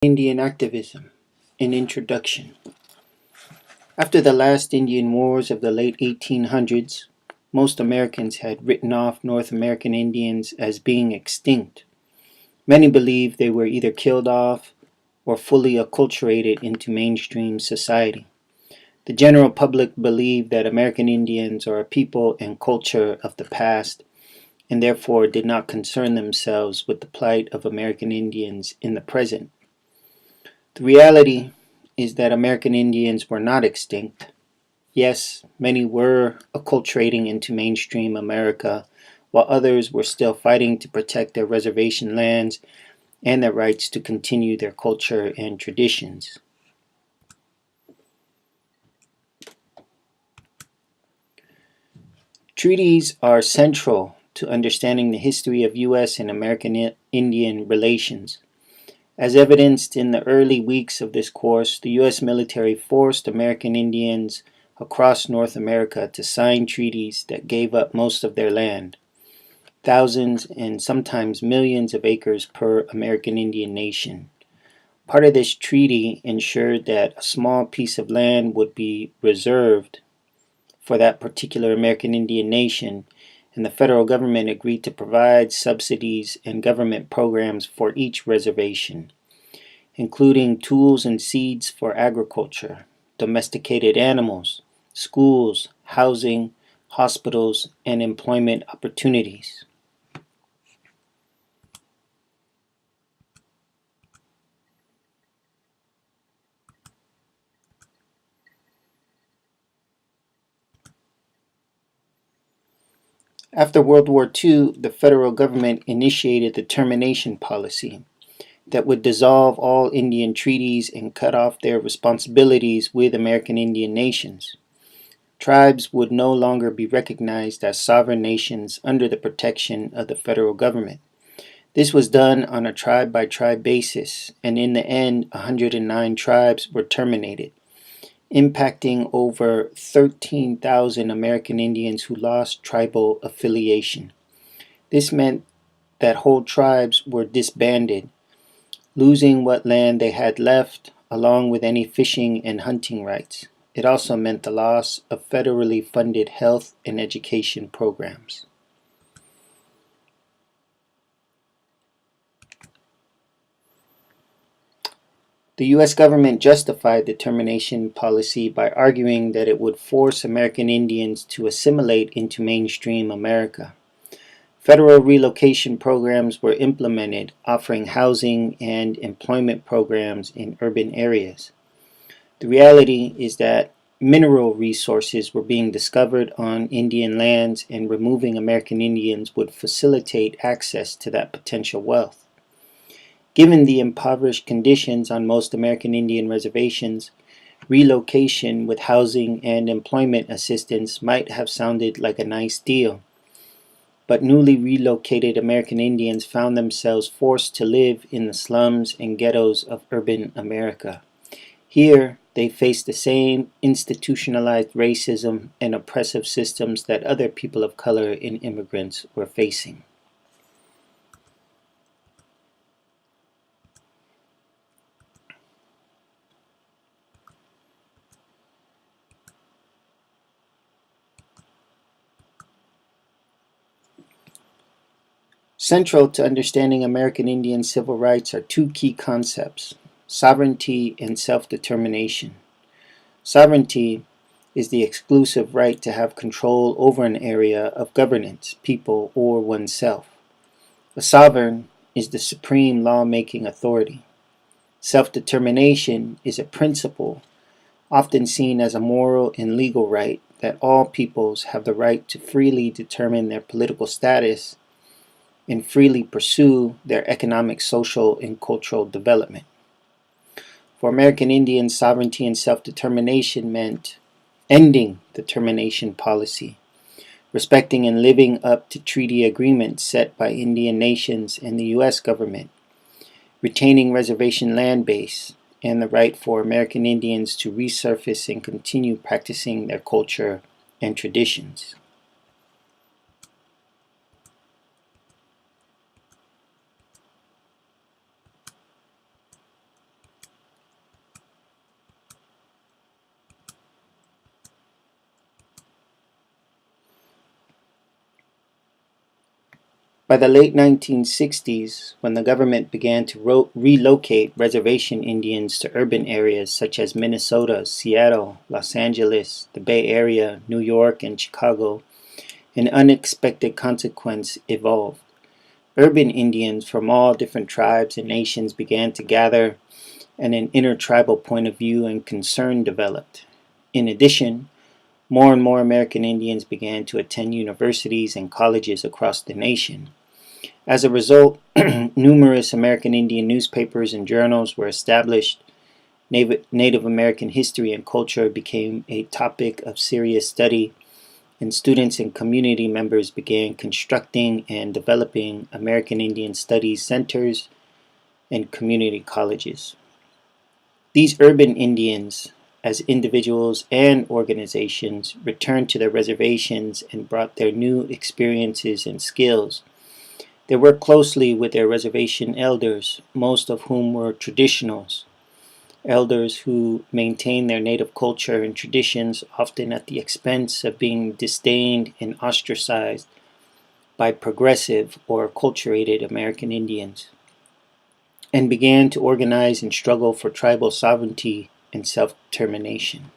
Indian Activism. An Introduction. After the last Indian Wars of the late 1800s, most Americans had written off North American Indians as being extinct. Many believed they were either killed off or fully acculturated into mainstream society. The general public believed that American Indians are a people and culture of the past, and therefore did not concern themselves with the plight of American Indians in the present. The reality is that American Indians were not extinct. Yes, many were acculturating into mainstream America, while others were still fighting to protect their reservation lands and their rights to continue their culture and traditions. Treaties are central to understanding the history of U.S. and American Indian relations. As evidenced in the early weeks of this course, the U.S. military forced American Indians across North America to sign treaties that gave up most of their land, thousands and sometimes millions of acres per American Indian nation. Part of this treaty ensured that a small piece of land would be reserved for that particular American Indian nation, and the federal government agreed to provide subsidies and government programs for each reservation, including tools and seeds for agriculture, domesticated animals, schools, housing, hospitals, and employment opportunities. After World War II, the federal government initiated the termination policy that would dissolve all Indian treaties and cut off their responsibilities with American Indian nations. Tribes would no longer be recognized as sovereign nations under the protection of the federal government. This was done on a tribe-by-tribe basis, and in the end, 109 tribes were terminated, impacting over 13,000 American Indians who lost tribal affiliation. This meant that whole tribes were disbanded, losing what land they had left, along with any fishing and hunting rights. It also meant the loss of federally funded health and education programs. The U.S. government justified the termination policy by arguing that it would force American Indians to assimilate into mainstream America. Federal relocation programs were implemented, offering housing and employment programs in urban areas. The reality is that mineral resources were being discovered on Indian lands, and removing American Indians would facilitate access to that potential wealth. Given the impoverished conditions on most American Indian reservations, relocation with housing and employment assistance might have sounded like a nice deal. But newly relocated American Indians found themselves forced to live in the slums and ghettos of urban America. Here, they faced the same institutionalized racism and oppressive systems that other people of color and immigrants were facing. Central to understanding American Indian civil rights are two key concepts: sovereignty and self-determination. Sovereignty is the exclusive right to have control over an area of governance, people, or oneself. A sovereign is the supreme law-making authority. Self-determination is a principle, often seen as a moral and legal right, that all peoples have the right to freely determine their political status and freely pursue their economic, social, and cultural development. For American Indians, sovereignty and self-determination meant ending the termination policy, respecting and living up to treaty agreements set by Indian nations and the U.S. government, retaining reservation land base, and the right for American Indians to resurface and continue practicing their culture and traditions. By the late 1960s, when the government began to relocate reservation Indians to urban areas such as Minnesota, Seattle, Los Angeles, the Bay Area, New York, and Chicago, an unexpected consequence evolved. Urban Indians from all different tribes and nations began to gather, and an intertribal point of view and concern developed. In addition, more and more American Indians began to attend universities and colleges across the nation. As a result, numerous American Indian newspapers and journals were established. Native American history and culture became a topic of serious study, and students and community members began constructing and developing American Indian Studies centers and community colleges. These urban Indians, as individuals and organizations, returned to their reservations and brought their new experiences and skills. They worked closely with their reservation elders, most of whom were traditionals, elders who maintained their native culture and traditions, often at the expense of being disdained and ostracized by progressive or acculturated American Indians, and began to organize and struggle for tribal sovereignty and self-determination.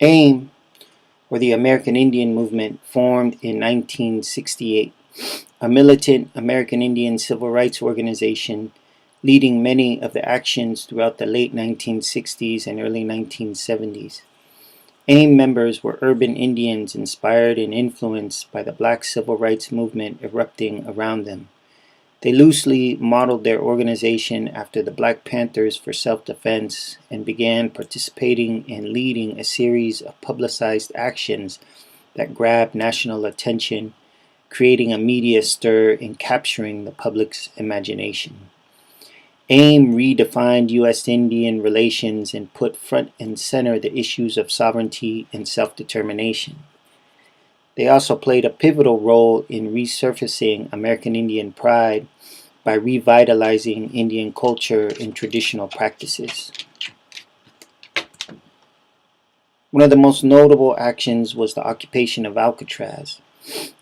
AIM, or the American Indian Movement, formed in 1968, a militant American Indian civil rights organization leading many of the actions throughout the late 1960s and early 1970s. AIM members were urban Indians inspired and influenced by the Black civil rights movement erupting around them. They loosely modeled their organization after the Black Panthers for self-defense and began participating and leading a series of publicized actions that grabbed national attention, creating a media stir and capturing the public's imagination. AIM redefined U.S.-Indian relations and put front and center the issues of sovereignty and self-determination. They also played a pivotal role in resurfacing American Indian pride by revitalizing Indian culture and traditional practices. One of the most notable actions was the occupation of Alcatraz.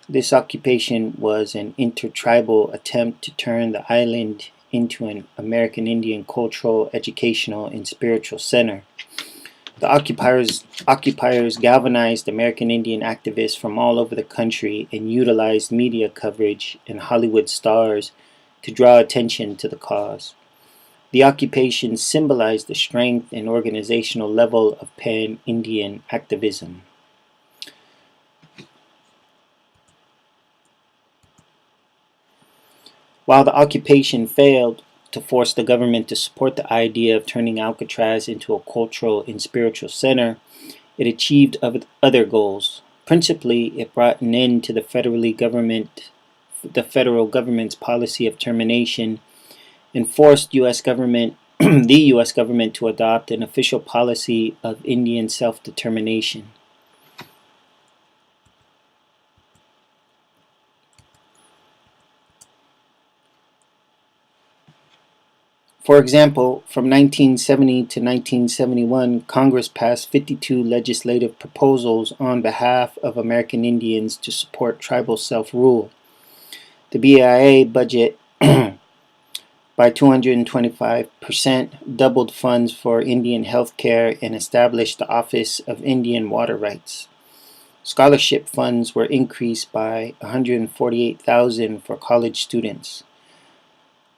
This occupation was an intertribal attempt to turn the island into an American Indian cultural, educational, and spiritual center. The occupiers galvanized American Indian activists from all over the country and utilized media coverage and Hollywood stars to draw attention to the cause. The occupation symbolized the strength and organizational level of pan-Indian activism. While the occupation failed to force the government to support the idea of turning Alcatraz into a cultural and spiritual center, it achieved other goals. Principally, it brought an end to the federal government's policy of termination and forced the U.S. government to adopt an official policy of Indian self-determination. For example, from 1970 to 1971, Congress passed 52 legislative proposals on behalf of American Indians to support tribal self-rule. The BIA budget by 225% doubled funds for Indian health care and established the Office of Indian Water Rights. Scholarship funds were increased by $148,000 for college students.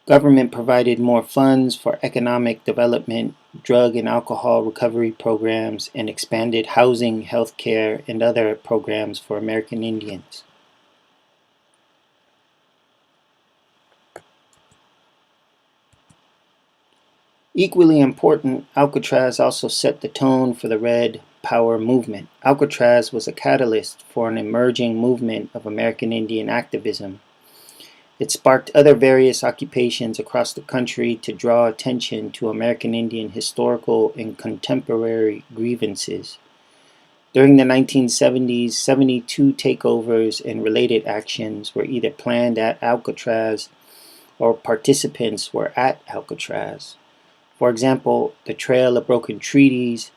Government provided more funds for economic development, drug and alcohol recovery programs, and expanded housing, health care, and other programs for American Indians. Equally important, Alcatraz also set the tone for the Red Power movement. Alcatraz was a catalyst for an emerging movement of American Indian activism. It sparked other various occupations across the country to draw attention to American Indian historical and contemporary grievances. During the 1970s, 72 takeovers and related actions were either planned at Alcatraz or participants were at Alcatraz. For example, the Trail of Broken Treaties.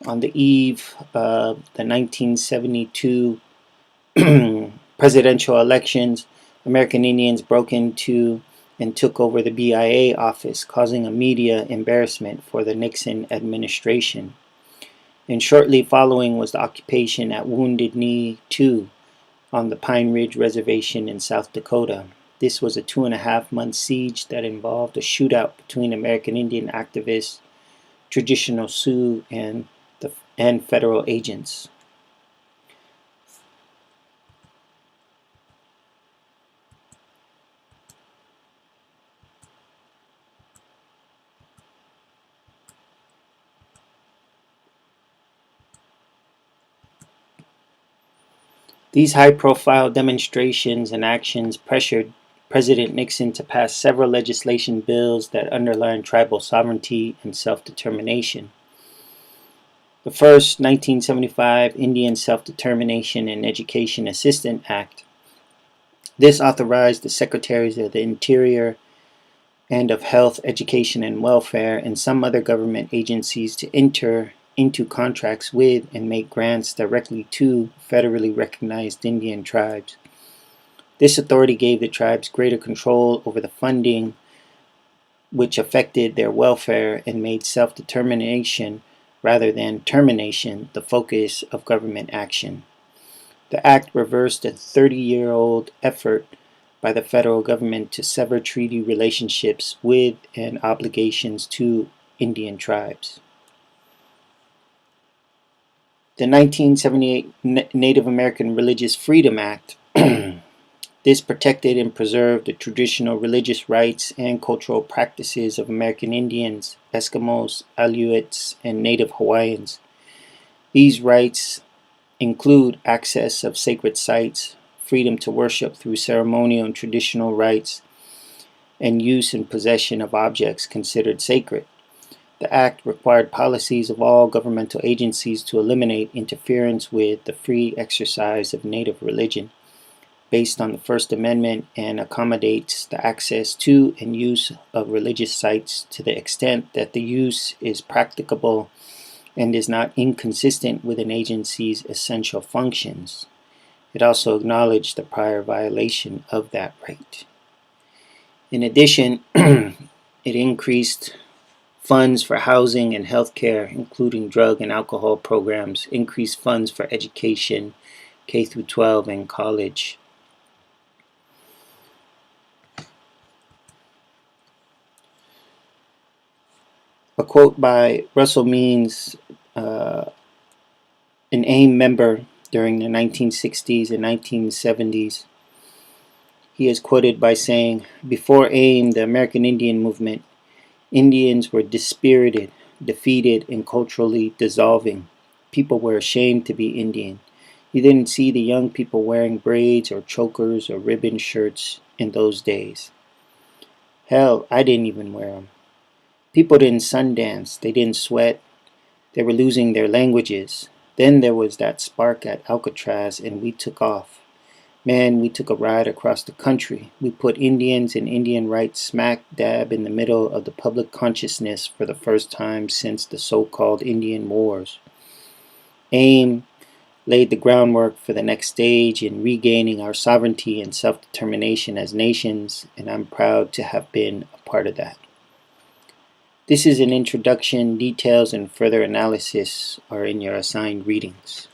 On the eve of the 1972 presidential elections, American Indians broke into and took over the BIA office, causing a media embarrassment for the Nixon administration. And shortly following was the occupation at Wounded Knee 2 on the Pine Ridge Reservation in South Dakota. This was a 2.5-month siege that involved a shootout between American Indian activists, traditional Sioux, and federal agents. These high-profile demonstrations and actions pressured President Nixon to pass several legislation bills that underlined tribal sovereignty and self-determination. The first, 1975 Indian Self-Determination and Education Assistance Act. This authorized the Secretaries of the Interior and of Health, Education, and Welfare and some other government agencies to enter into contracts with and make grants directly to federally recognized Indian tribes. This authority gave the tribes greater control over the funding, which affected their welfare and made self-determination rather than termination the focus of government action. The act reversed a 30-year-old effort by the federal government to sever treaty relationships with and obligations to Indian tribes. The 1978 Native American Religious Freedom Act. This protected and preserved the traditional religious rights and cultural practices of American Indians, Eskimos, Aleuts, and Native Hawaiians. These rights include access of sacred sites, freedom to worship through ceremonial and traditional rites, and use and possession of objects considered sacred. The act required policies of all governmental agencies to eliminate interference with the free exercise of Native religion, based on the First Amendment, and accommodates the access to and use of religious sites to the extent that the use is practicable and is not inconsistent with an agency's essential functions. It also acknowledged the prior violation of that right. In addition, it increased funds for housing and health care, including drug and alcohol programs, increased funds for education, K through 12, and college. A quote by Russell Means, an AIM member during the 1960s and 1970s. He is quoted by saying, "Before AIM, the American Indian movement, Indians were dispirited, defeated, and culturally dissolving. People were ashamed to be Indian. You didn't see the young people wearing braids or chokers or ribbon shirts in those days. Hell, I didn't even wear them. People didn't sundance, they didn't sweat, they were losing their languages. Then there was that spark at Alcatraz and we took off. Man, we took a ride across the country. We put Indians and Indian rights smack dab in the middle of the public consciousness for the first time since the so-called Indian Wars. AIM laid the groundwork for the next stage in regaining our sovereignty and self-determination as nations, and I'm proud to have been a part of that." This is an introduction. Details and further analysis are in your assigned readings.